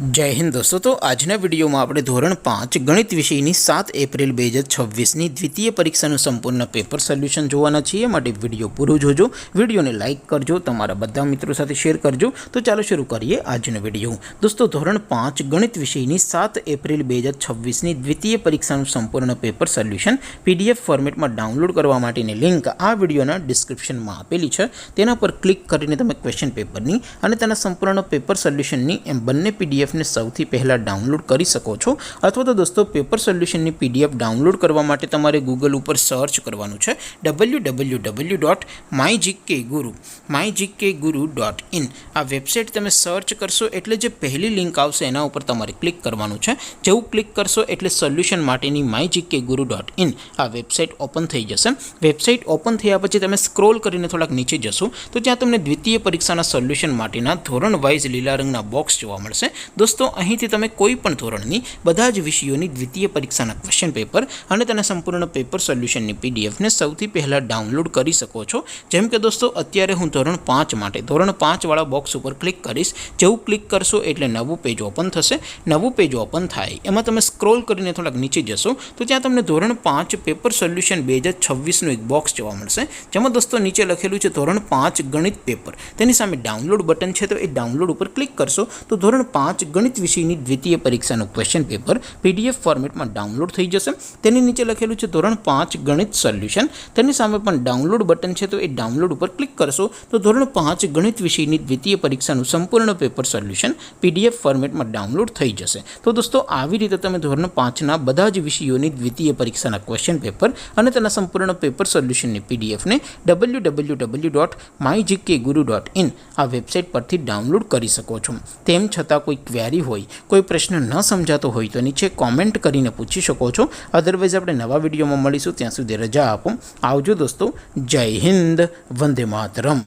जय हिंद दोस्तों। तो आजना विडियो में આપણે ધોરણ 5 ગણિત વિષયની 7 એપ્રિલ 2026ની દ્વિતીય પરીક્ષાનું સંપૂર્ણ પેપર સોલ્યુશન જોવાના છીએ। માટે વિડિયો પૂરો જોજો, વિડિયોને લાઈક કરજો, તમારા બધા મિત્રો સાથે શેર કરજો। તો ચાલો શરૂ કરીએ આજનો વિડિયો। દોસ્તો ધોરણ 5 ગણિત વિષયની 7 એપ્રિલ 2026ની દ્વિતીય પરીક્ષાનું સંપૂર્ણ પેપર સોલ્યુશન PDF ફોર્મેટમાં ડાઉનલોડ કરવા માટેની લિંક આ વિડિયોના ડિસ્ક્રિપ્શનમાં આપેલી છે। તેના પર ક્લિક કરીને તમે ક્વેશ્ચન પેપરની અને તેના સંપૂર્ણ પેપર સોલ્યુશનની એમ બંને PDF ने સૌથી પહેલા ડાઉનલોડ કરી શકો છો। અથવા તો દોસ્તો પેપર સોલ્યુશનની PDF ડાઉનલોડ કરવા માટે તમારે ગૂગલ ઉપર સર્ચ કરવાનું છે www.mygkguru.in। આ વેબસાઇટ તમે સર્ચ કરશો એટલે જે પહેલી લિંક આવશે એના ઉપર તમારે ક્લિક કરવાનું છે। જેવું ક્લિક કરશો એટલે સોલ્યુશન માટેની mygkguru.in આ વેબસાઇટ ઓપન થઈ જશે। વેબસાઇટ ઓપન થયા પછી તમે સ્ક્રોલ કરીને થોડાક નીચે જશો તો ત્યાં તમને દ્વિતીય પરીક્ષાના સોલ્યુશન માટેના ધોરણ વાઇઝ લીલા રંગના બોક્સ જોવા મળશે। दोस्तों અહીંથી તમે કોઈ પણ ધોરણની બધા જ વિષયોની દ્વિતીય પરીક્ષાના ક્વેશ્ચન પેપર અને તેના સંપૂર્ણ પેપર સોલ્યુશનની PDF ને સૌથી પહેલા ડાઉનલોડ કરી શકો છો। જેમ કે દોસ્તો અત્યારે હું ધોરણ 5 માટે ધોરણ 5 વાળા બોક્સ ઉપર ક્લિક કરીશ। જેવું ક્લિક કરશો એટલે નવું પેજ ઓપન થશે। નવું પેજ ઓપન થાય એમાં તમે સ્ક્રોલ કરીને થોડાક નીચે જશો તો ત્યાં તમને ધોરણ 5 પેપર સોલ્યુશન 2026 નું એક બોક્સ જોવા મળશે। જેમાં દોસ્તો નીચે લખેલું છે ધોરણ 5 ગણિત પેપર। તેની સામે ડાઉનલોડ બટન છે તો એ ડાઉનલોડ ઉપર ક્લિક કરશો તો ધોરણ 5 ગણિત વિષયની દ્વિતીય પરીક્ષાનું ક્વેશ્ચન પેપર PDF ફોર્મેટમાં ડાઉનલોડ થઈ જશે। તેની નીચે લખેલું છે ધોરણ 5 ગણિત સોલ્યુશન। તેની સામે પણ ડાઉનલોડ બટન છે તો એ ડાઉનલોડ ઉપર ક્લિક કરશો તો ધોરણ 5 ગણિત વિષયની દ્વિતીય પરીક્ષાનું સંપૂર્ણ પેપર સોલ્યુશન PDF ફોર્મેટમાં ડાઉનલોડ થઈ જશે। તો દોસ્તો આવી રીતે તમે ધોરણ 5ના બધા જ વિષયોની દ્વિતીય પરીક્ષાના ક્વેશ્ચન પેપર અને તેના સંપૂર્ણ પેપર સોલ્યુશનની PDF ને www.mygkguru.in આ વેબસાઇટ પરથી ડાઉનલોડ કરી શકો છો। તેમ છતાં કોઈ ક્વેરી હોય, कोई प्रश्न न समझातो हो तो नीचे कॉमेंट करीने पूछी शको छो। अदरवाइज आपणे नवा विडियो में मळीशुं, त्यां सुधी रजा आपो। आवजो दोस्तों। जय हिंद, वंदे मातरम।